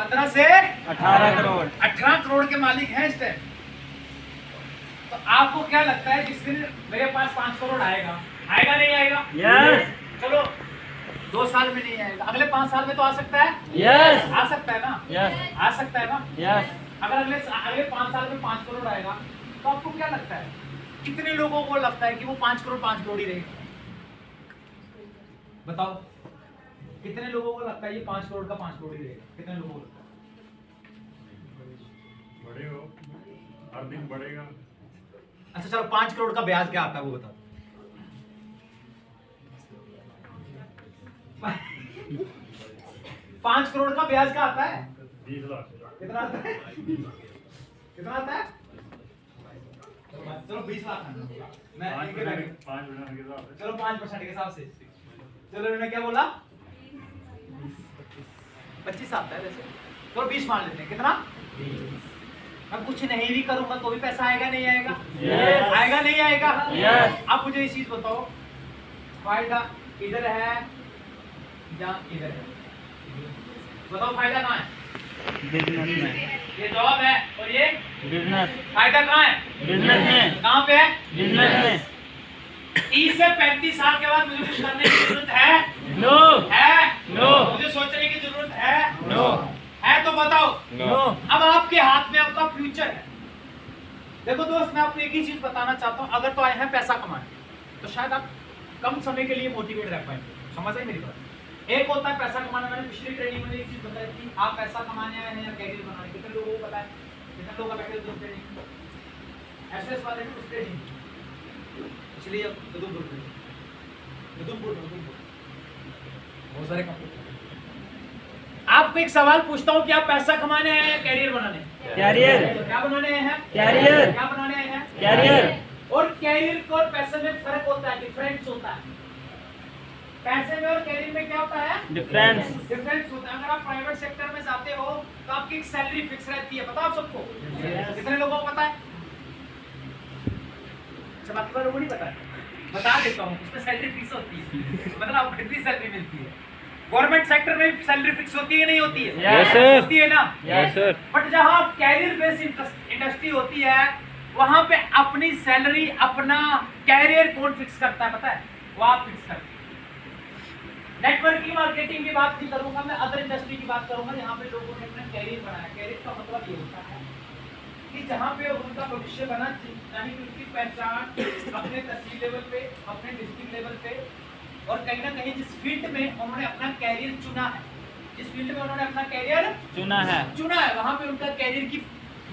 15 से 18 करोड़ 18 करोड़ के मालिक हैं इस टाइम। तो आपको क्या लगता है जिस दिन मेरे पास 5 करोड़ आएगा, आएगा नहीं आएगा? यस। चलो 2 साल में नहीं आएगा, अगले 5 साल में तो आ सकता है। यस। आ सकता है ना? यस। आ सकता है ना? यस। अगर अगले 5 साल में 5 करोड़ आएगा तो आपको क्या लगता है कितने लोगों को लगता है कि वो 5 करोड़ ही रहेगा? बताओ कितने लोगों को लगता है ये 5 करोड़ का 5 करोड़ ही रहेगा? कितने लोगों को लगता है? बढ़ेगा, हर दिन बढ़ेगा। अच्छा चलो 5 करोड़ का ब्याज क्या आता है वो बताओ। 5 करोड़ का ब्याज क्या आता है? 20 लाख। कितना आता है? कितना आता है? चलो 20 लाख मैं 5% के हिसाब से। चलो 5% के हिसाब से। चलो इन्होंने क्या बोला? 25 आता है वैसे, तो 20 मान लेते हैं। कितना? मैं कुछ नहीं भी करूंगा तो भी पैसा आएगा नहीं आएगा? Yes. आएगा नहीं आएगा? Yes. अब मुझे ये चीज बताओ, फायदा इधर है या इधर है? बताओ फायदा कहाँ है? बिजनेस में। ये जॉब है और ये बिजनेस। फायदा कहाँ है? बिजनेस में। कहाँ पे है? बिजनेस में। 30 से 35 साल के बाद मुझे कुछ करने की जरूरत है? नो। है? नो। मुझे सोचने की जरूरत है? नो। है तो बताओ। नो। अब आपके हाथ में आपका फ्यूचर है। देखो दोस्त, मैं आपको एक ही चीज बताना चाहता हूँ, अगर तो आए हैं पैसा कमाने तो शायद आप कम समय के लिए मोटिवेट रह पाएंगे। समझ आई मेरी बात? एक होता है पैसा कमाना। मैंने पिछली ट्रेनिंग में एक चीज बताई थी, आप पैसा कमाने आए हैं या कैरियर बनाने? कितने लोगों को पता है? कितने लोगों का बैठे हुए ट्रेनिंग एसएस वाले में उस ट्रेनिंग, इसलिए उधमपुर बहुत सारे कंपनी। आपको एक सवाल पूछता हूँ कि आप पैसा कमाने आए हैं या कैरियर बनाने? कैरियर। क्या बनाने आए हैं? कैरियर। क्या बनाने आए हैं? कैरियर। और कैरियर और पैसे में फर्क होता है, डिफरेंस होता है। पैसे में और कैरियर में क्या होता है? डिफरेंस। डिफरेंस होता है। अगर आप प्राइवेट सेक्टर में जाते हो तो आपकी एक सैलरी फिक्स रहती है, पता आप सबको? कितने लोगों को पता है? अच्छा बाकी लोगों को नहीं पता है? बता देता हूँ, उसमें सैलरी फिक्स होती है, मतलब आपको कितनी सैलरी मिलती है। गवर्नमेंट सेक्टर में सैलरी फिक्स होती है नहीं होती है? Yes sir. होती है ना? Yes sir. बट जहाँ कैरियर बेस्ड इंडस्ट्री होती है वहां पे अपनी सैलरी, अपना कैरियर कौन फिक्स करता है पता है? वो आप फिक्स करते हैं। नेटवर्किंग मार्केटिंग की बात नहीं करूंगा मैं, अदर इंडस्ट्री की बात करूंगा जहाँ पे लोगों ने अपना कैरियर बनाया। कैरियर का मतलब ये होता है कि जहाँ पे उनका भविष्य बना, यानी कि उनकी पहचान अपने तहसील लेवल पे, अपने डिस्ट्रिक्ट लेवल पे, और कहीं ना कहीं जिस फील्ड में उन्होंने अपना कैरियर चुना है, जिस फील्ड में उन्होंने अपना कैरियर चुना है वहां पे उनका कैरियर की,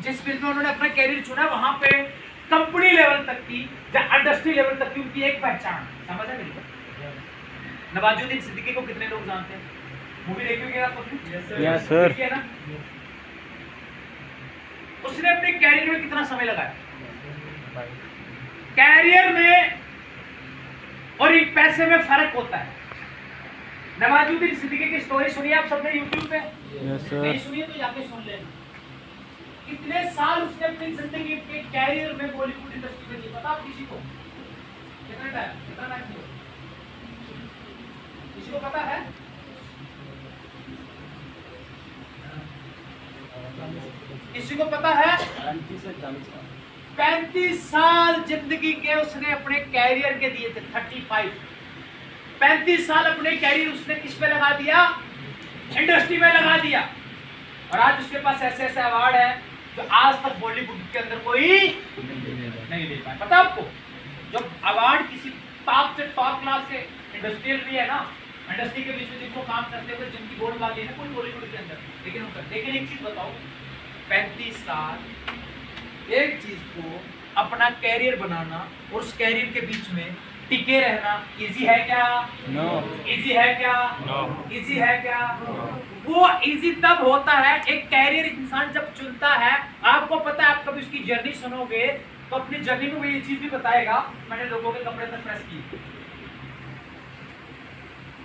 जिस फील्ड में उन्होंने अपना कैरियर चुना वहां पे कंपनी लेवल तक की या इंडस्ट्री लेवल तक की उनकी एक पहचान। समझ है मेरी? नवाजुद्दीन सिद्दीकी को कितने लोग जानते हैं? मूवी देखी होगी आप? Yes sir. देखी है ना? उसने अपने कैरियर में कितना समय लगाया? कैरियर में और एक पैसे में फर्क होता है। नवाजुद्दीन सिद्दीकी की स्टोरी सुनिए आप सबने यूट्यूब पे? Yes sir. नहीं सुनिए तो जाके सुन लेना। कितने साल उसने अपनी जिंदगी के कैरियर में बॉलीवुड इंडस्ट्री में दिए, पता आप किसी को? कितना टाइम दिया? किसी को पता है? किसी को पता है? 35 साल जिंदगी के उसने अपने कैरियर के दिए थे। 35 साल अपने कैरियर उसने किस पे लगा दिया? इंडस्ट्री में लगा दिया। और आज उसके पास ऐसे ऐसे अवार्ड है जो आज तक बॉलीवुड के अंदर कोई नहीं ले पाया। पता आपको? जो अवार्ड किसी टॉप से टॉप क्लास के इंडस्ट्रियल भी है ना, इंडस्ट्री के बीच में जिनको काम करते हुए जिनकी बोर्ड वाली है ना, कोई बॉलीवुड के अंदर, लेकिन एक चीज बताओ, 35 साल एक चीज को अपना कैरियर बनाना और उस कैरियर के बीच में टिके रहना इजी है क्या? नो। इजी है क्या? नो। इजी है क्या? वो इजी तब होता है, एक कैरियर इंसान जब चुनता है। आपको पता है, आप कभी उसकी जर्नी सुनोगे तो अपनी जर्नी में वो ये चीज भी बताएगा, मैंने लोगों के कपड़े तक प्रेस किए।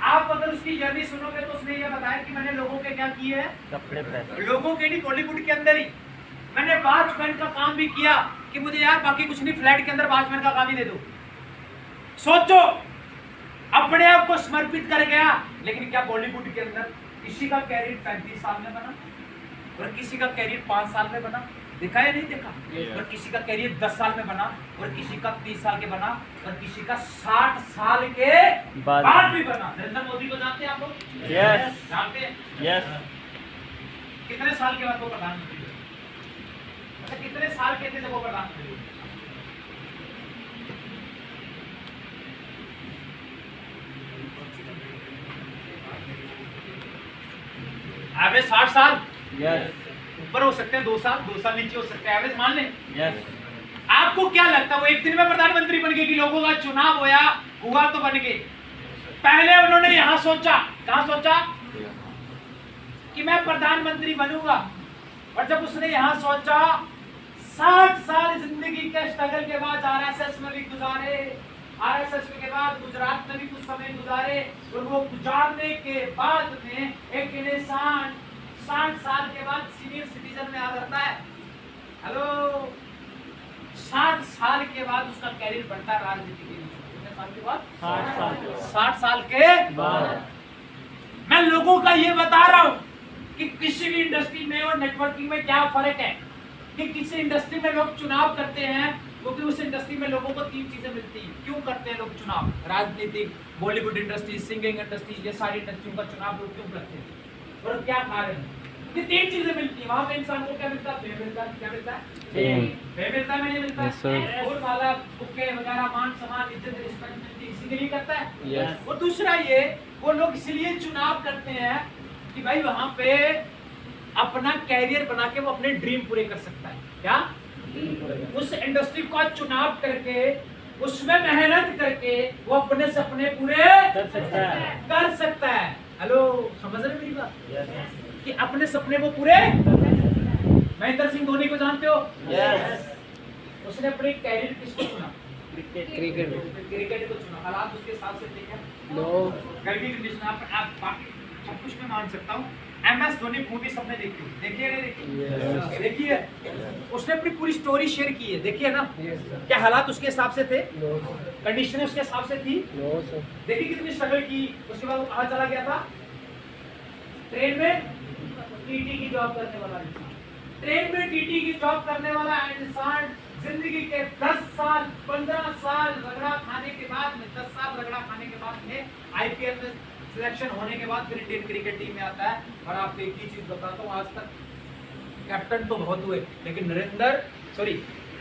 आप अगर उसकी जर्नी सुनोगे तो उसने ये बताया कि मैंने लोगों के क्या किए हैं? कपड़े प्रेस। लोगों के नहीं, बॉलीवुड के अंदर ही मैंने वॉचमैन का काम भी किया कि मुझे यार बाकी कुछ नहीं, फ्लैट के अंदर वॉचमैन का काम ही दे दो। सोचो, अपने आप को समर्पित कर गया। लेकिन क्या बॉलीवुड के अंदर किसी का कैरियर 35 साल में बना? और किसी का कैरियर 5 साल में बना, देखा या नहीं देखा? और किसी का कैरियर 10 साल में बना, और किसी का 30 साल के बना, और किसी का 60 साल के बाद भी बना। नरेंद्र मोदी को जानते हैं आप लोग? यस जानते हैं? यस कितने साल के बाद वो प्रधानमंत्री हुए? मतलब कितने साल के थे जब वो प्रधानमंत्री हुए? एवरेज 60 साल, यस ऊपर हो सकते हैं 2 साल, 2 साल नीचे हो सकते हैं, एवरेज मान लें। यस आपको क्या लगता है वो एक दिन में प्रधानमंत्री बन गए कि लोगों का चुनाव हुआ तो बन गए? पहले उन्होंने यहां सोचा, कहां सोचा कि मैं प्रधानमंत्री बनूंगा, और जब उसने यहां सोचा 60 साल जिंदगी के स्ट्रगल के बाद आरएसएस में भी गुजारे, आरएसएस के बाद गुजरात में भी कुछ समय गुजारे, और वो गुजारने के बाद में एक इंसान 60 साल के बाद सीनियर सिटीजन में आ जाता है। हेलो, 60 साल के बाद उसका कैरियर बढ़ता है राजनीति के लिए। कितने साल के बाद? 60 साल के बाद। मैं लोगों का ये बता रहा हूं कि किसी भी इंडस्ट्री में और नेटवर्किंग में क्या फर्क है, कि किसी इंडस्ट्री में लोग चुनाव करते हैं क्योंकि उस इंडस्ट्री में लोगों को 3 चीजें मिलती हैं। क्यों करते हैं लोग चुनाव? राजनीतिक, बॉलीवुड इंडस्ट्री, सिंगिंग इंडस्ट्री, ये सारी इंडस्ट्रियों का चुनाव लोग क्यों करते हैं, और क्या कारण है? ये 3 चीजें मिलती है। वहां पे इंसान को क्या मिलता है? फेम मिलता है। क्या मिलता है? फेम मिलता है, नहीं मिलता? Yes, sir. और वाला बुके वगैरह, मान सम्मान, इज्जत, रिस्पेक्ट मिलती है, इसी के लिए करता है। Yes. और दूसरा ये, वो लोग इसलिए चुनाव करते हैं कि भाई वहां पे अपना कैरियर बना के वो अपने ड्रीम पूरे कर सकता है। क्या? उस इंडस्ट्री का चुनाव करके, उसमें मेहनत करके वो अपने सपने पूरे कर सकता है। हेलो, समझ रहे मेरी बात? कि अपने सपने वो पूरे। महेंद्र सिंह धोनी को जानते हो? यस उसने अपने कैरियर किसको चुना? क्रिकेट को चुना। हालात उसके हिसाब से थे क्या? नो घर की कंडीशन आप बाकी सब कुछ मैं मान सकता हूँ। MS धोनी मूवी सबने देखी, देखी है नहीं देखी है? उसने अपनी पूरी स्टोरी शेयर की है, देखी है ना? क्या हालात उसके हिसाब से थे? कंडीशन उसके हिसाब से थी? देखी कितनी स्ट्रगल की, उसके बाद वो कहाँ चला गया था? ट्रेन में टीटी की जॉब करने वाला इंसान, ट्रेन में टीटी की जॉब करने वाला इंसान जिंदगी के 10 साल 15 साल रगड़ा खाने के बाद में, 10 साल रगड़ा खाने के बाद में IPL में सिलेक्शन होने के बाद फिर इंडियन क्रिकेट टीम में आता है। और आपको एक ही चीज बताता हूँ, आज तक कैप्टन तो बहुत हुए, लेकिन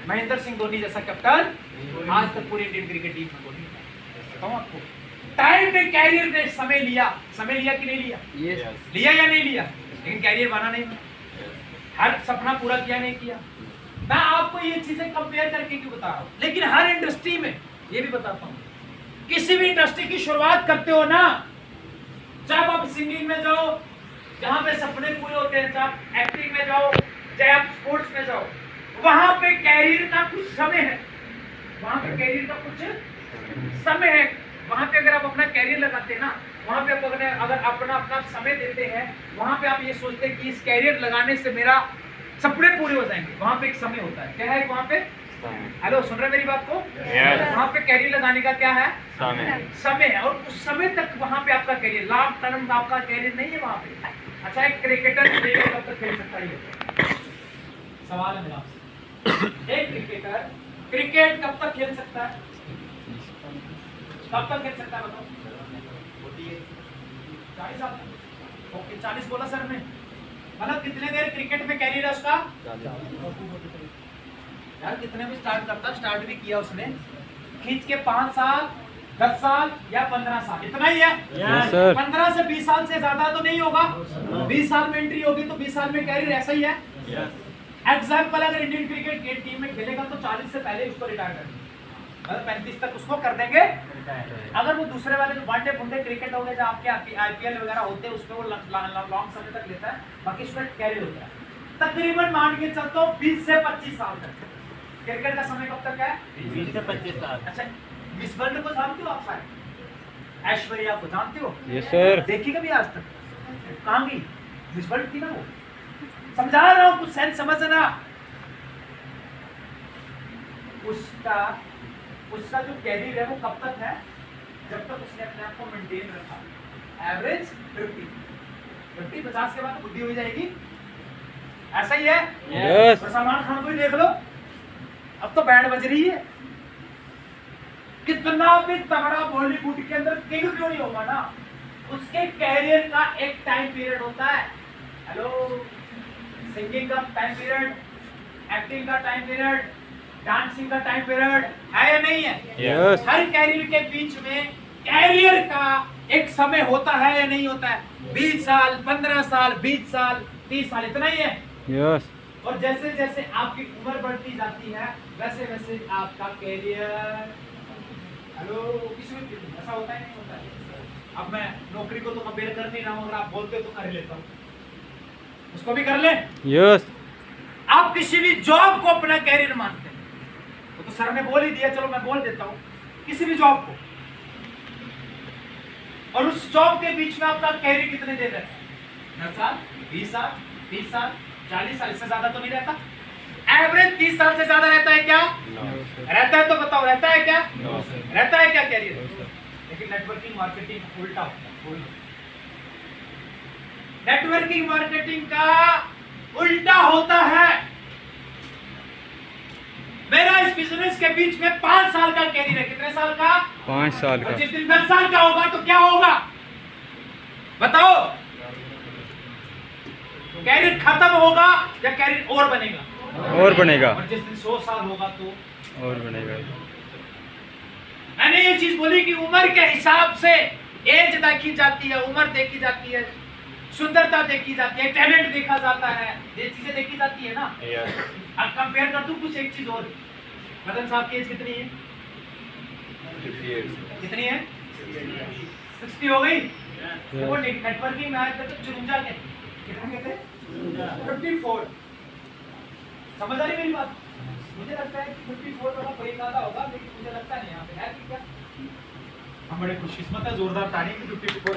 महेंद्र सिंह धोनी जैसा कैप्टन आज तक पूरी इंडियन क्रिकेट टीम में कोई नहीं। बताऊँ आपको, टाइम में कैरियर ने समय लिया कि नहीं लिया? लिया या नहीं लिया? लेकिन कैरियर बना नहीं, हर सपना पूरा किया नहीं किया। मैं आपको ये चीजें कंपेयर करके क्यों बता रहा हूँ, लेकिन हर इंडस्ट्री में ये भी बताता हूँ, किसी भी इंडस्ट्री की शुरुआत करते हो ना, जब आप सिंगिंग में जाओ जहां पे सपने पूरे होते हैं, चाहे आप एक्टिंग में जाओ, चाहे आप स्पोर्ट्स में जाओ, वहां पे कैरियर का कुछ समय है, वहां पे कैरियर का कुछ समय है। वहां पे अगर आप अपना कैरियर लगाते हैं ना, वहां पे अगर अपना समय देते हैं, वहां पे आप ये सोचते हैं कि इस कैरियर लगाने से मेरा सपने पूरे हो जाएंगे, वहां पे एक समय होता है। क्या है वहां पे? हेलो, सुन रहे मेरी बात को? वहां पे कैरियर लगाने का क्या है? समय है। और उस समय तक वहां पे आपका कैरियर, लॉन्ग टर्म आपका कैरियर नहीं है वहां पे। अच्छा, एक क्रिकेटर कब तक खेल सकता है? सवाल है मेरा आपसे, एक क्रिकेटर क्रिकेट कब तक खेल सकता है? कब तक खेल सकता है बताओ? 40 साल। ओके, 40 बोला सर ने, मतलब कितने देर क्रिकेट में कैरियर है उसका? यार कितने में स्टार्ट भी किया उसने, खींच के 5 साल 10 साल या 15 साल, इतना ही है। Yes, sir. 15 से 20 साल से ज्यादा तो नहीं होगा। 20 साल में एंट्री होगी तो 20 साल में कैरियर ऐसा ही है। एग्जाम्पल, अगर इंडियन क्रिकेट की टीम में खेलेगा तो 40 से पहले उसको रिटायर कर देंगे, मतलब 35 तक उसको कर देंगे। अगर वो दूसरे वाले जो वनडे फुंडे क्रिकेट हो गए, जो आपके IPL वगैरह होते हैं, उसमें वो लॉन्ग समय तक लेता है, बाकी उसमें कैरियर होता है तकरीबन मान के चलते 20 से 25 साल तक। क्रिकेट का समय कब तक है? 20 से 25 साल। अच्छा, मिस वर्ल्ड को जानते हो आप? सारे ऐश्वर्या को जानते हो? Yes sir. देखी कभी आज तक? कहाँ गई? मिस वर्ल्ड थी ना वो। समझा रहा हूँ, कुछ सेंस समझना। उसका जो कैरियर है वो कब तक है? जब तक उसने अपने आप को मेंटेन रखा। एवरेज 50 के बाद बुद्धि हो जाएगी, ऐसा ही है। यस और सलमान खान को ही देख लो, अब तो बैंड बज रही है। कितना भी तगड़ा बॉलीवुड के अंदर किंग क्यों नहीं होगा ना, उसके कैरियर का एक टाइम पीरियड होता है। हेलो, सिंगिंग का टाइम पीरियड, एक्टिंग का टाइम पीरियड, डांसिंग का टाइम पीरियड है या नहीं है? यस हर कैरियर के बीच में कैरियर का एक समय होता है या नहीं होता है? 20 साल, 15 साल, 20 साल, 30 साल, इतना ही है। यस और जैसे जैसे आपकी उम्र बढ़ती जाती है वैसे वैसे आपका कैरियर, हेलो, किसी में ऐसा होता है नहीं होता है? अब मैं नौकरी को तो कंपेयर कर नहीं रहा हूँ, अगर आप बोलते हो तो कर लेता हूँ, उसको भी कर ले। यस आप किसी भी जॉब को अपना कैरियर मानते हैं, वो तो सर ने बोल ही दिया, चलो मैं बोल देता हूँ, किसी भी जॉब को, और उस जॉब के बीच में आपका कैरियर कितने देर रहता है? 10 साल, 20 साल, 30 साल, 40 साल, इससे ज्यादा तो नहीं रहता। एवरेज 30 साल से ज्यादा रहता है क्या? रहता है तो बताओ, रहता है क्या? रहता है क्या कैरियर? लेकिन नेटवर्किंग मार्केटिंग उल्टा होता है। नेटवर्किंग मार्केटिंग का उल्टा होता है। मेरा इस बिजनेस के बीच में 5 साल का कैरियर है। कितने साल का? 5 साल और का। जिस दिन 10 साल का होगा तो क्या होगा बताओ? कैरियर खत्म होगा या कैरियर और बनेगा? और बनेगा। और जिस दिन 100 साल होगा तो और बनेगा। मैंने ये चीज बोली कि उम्र के हिसाब से एज देखी जाती है, उम्र देखी जाती है, सुंदरता देखी जाती है, टैलेंट देखा जाता है, ये चीजें देखी जाती है ना। अब कंपेयर कर दूं कुछ एक चीज और, मदन साहब की एज कितनी है? कितनी है? 60 हो गई। वो नेटवर्किंग में आया था तो चुरुंजा के कितने कहते हैं? 54। समझ आ रही मेरी बात? मुझे लगता है कि 54 वाला कोई ज्यादा होगा, लेकिन मुझे लगता नहीं यहाँ पे है कि क्या। हम बड़े खुशकिस्मत है, जोरदार ताली की 54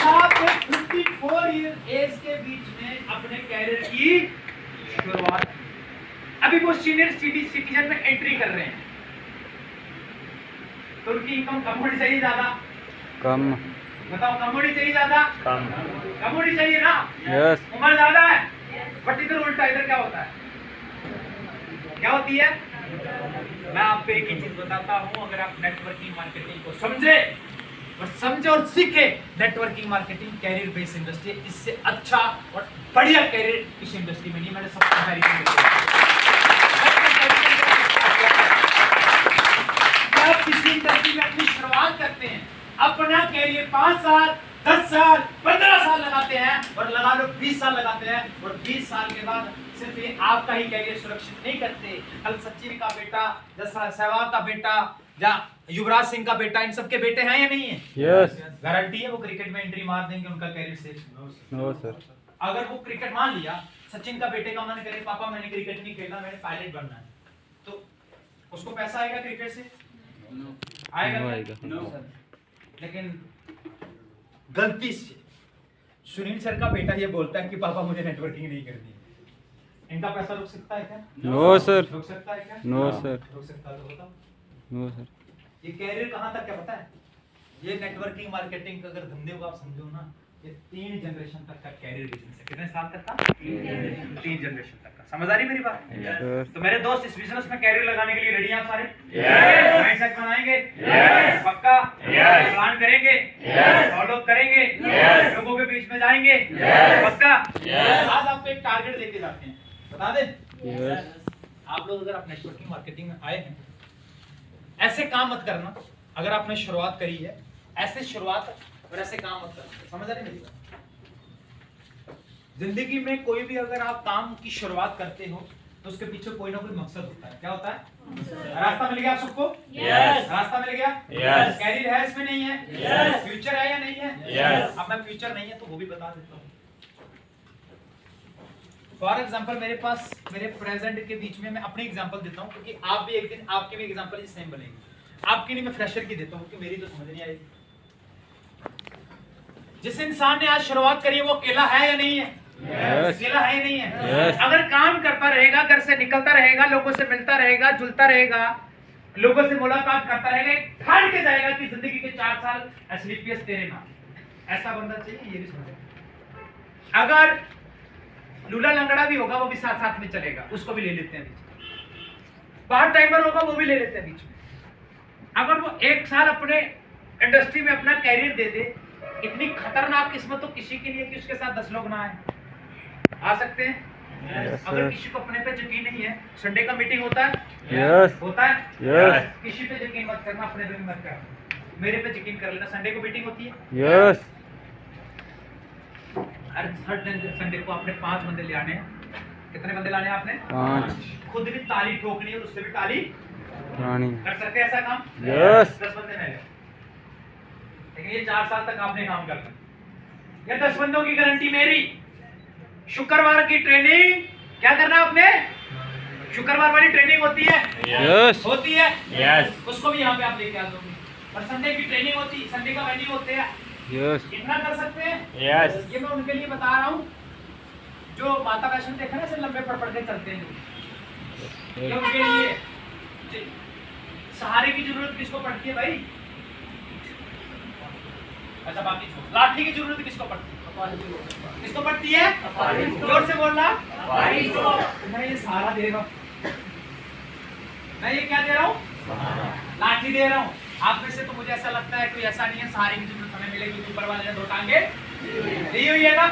साहब 54 ईयर एज के बीच में अपने कैरियर की शुरुआत, अभी वो सीनियर सिटीजन में एंट्री कर रहे हैं, तो उनकी इनकम कम होनी चाहिए ज्यादा? कम। बताओ, कम होनी चाहिए ज्यादा? कम होनी चाहिए ना? यस उम्र ज्यादा है, बट इधर उल्टा, इधर क्या होता है? क्या होती है? मैं आपको एक ही चीज बताता हूं, अगर आप नेटवर्किंग मार्केटिंग को समझे और सीखे, networking marketing career based industry, इससे अच्छा और बढ़िया कैरियर इस इंडस्ट्री में नहीं। मैंने सबको आप किसी इंडस्ट्री में अपनी शुरुआत करते हैं, अपना कैरियर 5 साल, 10 साल, 15 साल लगाते हैं, और लगा लो 20 साल लगाते हैं, और 20 साल के बाद सिर्फ ये आपका ही कैरियर सुरक्षित नहीं करते, कल सचिन का बेटा, जैसा सहवाग का बेटा, या युवराज सिंह का बेटा, इन सबके बेटे हैं या नहीं है? यस गारंटी है वो क्रिकेट में एंट्री मार देंगे, उनका कैरियर सेफ? No sir. अगर वो क्रिकेट मान लिया, सचिन का बेटे का मन करे, पापा मैंने क्रिकेट नहीं खेलना, मैंने पायलट बनना है, तो उसको पैसा आएगा क्रिकेट से? आएगा? लेकिन गलती से सुनील सर का बेटा ये बोलता है कि पापा मुझे नेटवर्किंग नहीं करनी है, इनका पैसा रुक सकता है क्या? No sir. रुक सकता है क्या? No sir. रुक सकता तो बताओ। No sir. ये कैरियर कहाँ तक क्या पता है? ये नेटवर्किंग मार्केटिंग का अगर धंधे को आप समझो ना, ये 3 जनरेशन तक का कैरियर बिजनेस है। कितने साल तक का? 3 जनरेशन तक का। समझ आ रही मेरी बात? यस तो मेरे दोस्त इस बिजनेस में कैरियर लगाने के लिए रेडी हैं आप सारे? यस। माइंडसेट बनाएंगे? यस। पक्का? यस। प्लान करेंगे? यस। फॉलो करेंगे? यस। लोगों के बीच में जाएंगे? यस। पक्का? यस। आज आपको एक टारगेट लेके जाते हैं, बता दें? यस। आप लोग अगर आप नेटवर्किंग मार्केटिंग में आए हैं, ऐसे काम मत करना। अगर आपने शुरुआत करी है, ऐसे शुरुआत और ऐसे काम मत करना। समझ आ रही मेरी बात? जिंदगी में कोई भी अगर आप काम की शुरुआत करते हो तो उसके पीछे कोई ना कोई मकसद होता है। क्या होता है? रास्ता मिल गया आप सबको? यस। रास्ता मिल गया? यस। कैरियर है इसमें नहीं है? यस। फ्यूचर है या नहीं है? यस। अब मैं फ्यूचर नहीं है तो वो भी बता देता हूँ। फॉर एग्जाम्पल मेरे पास मेरे प्रेजेंट के बीच में मैं अपनी एग्जांपल देता हूँ, क्योंकि आप भी एक दिन आपकी भी एग्जांपल सेम बनेगी। आपकी नहीं, मैं फ्रेशर की देता हूँ क्योंकि मेरी तो समझ नहीं आएगी। जिस इंसान ने आज शुरुआत करी है वो अकेला है या नहीं है? Yes. अकेला है या नहीं है? Yes. अगर काम करता रहेगा, घर से निकलता रहेगा, लोगों से मिलता रहेगा, जुलता रहेगा, लोगों से मुलाकात करता रहेगा, ठान के जाएगा कि जिंदगी के 4 साल एसलीपीएस तेरे नाम, ऐसा बंदा चाहिए। ये भी समझे अगर लूला लंगड़ा भी होगा वो भी साथ साथ में चलेगा, उसको भी ले लेते हैं बीच में। पार्ट टाइमर होगा वो भी ले लेते हैं बीच में। अगर वो 1 साल अपने इंडस्ट्री में अपना कैरियर दे दे, इतनी खतरनाक किस्मत तो किसी के लिए कि उसके साथ 10 लोग ना आए, आ सकते हैं। Yes, अगर sir. किसी को अपने पे यकीन नहीं है, संडे का मीटिंग होता है, Yes. होता है, Yes. किसी पे यकीन मत करना, अपने पे भी मत करना, मेरे पे यकीन कर लेना। संडे को मीटिंग होती है, Yes. हर संडे को आपने 5 बंदे ले आने हैं। कितने बंदे लाने हैं आपने? 5 खुद भी ताली ठोकनी है और उससे भी ताली रानी। कर सकते हैं ऐसा काम? Yes. 10 बंदे मैं ले, लेकिन ये 4 साल तक आपने काम करना। ये 10 बंदों की गारंटी मेरी। शुक्रवार की ट्रेनिंग क्या करना आपने? शुक्रवार वाली ट्रेनिंग होती है, Yes. होती है, Yes. उसको भी यहाँ पे आप लेके आ दोगे। और संडे की ट्रेनिंग होती है, संडे का वेन्यू होते हैं, Yes. इतना कर सकते हैं। Yes. ये मैं उनके लिए बता रहा हूँ जो माता वैष्णो देखा ना, ऐसे लंबे पड़ के चलते हैं, ये उनके लिए। सहारे की जरूरत किसको पड़ती है भाई? अच्छा बाकी छोड़। लाठी की जरूरत किसको पड़ती है? किसको पड़ती है? जोर से बोलना। मैं ये सहारा दे रहा हूँ, मैं ये क्या दे रहा हूँ? लाठी दे रहा हूँ। आप में से तो मुझे ऐसा लगता है कोई ऐसा नहीं है सहारे की जरूरत हमें मिलेगी, ऊपर वाले ने 2 टांगे दी हुई है ना।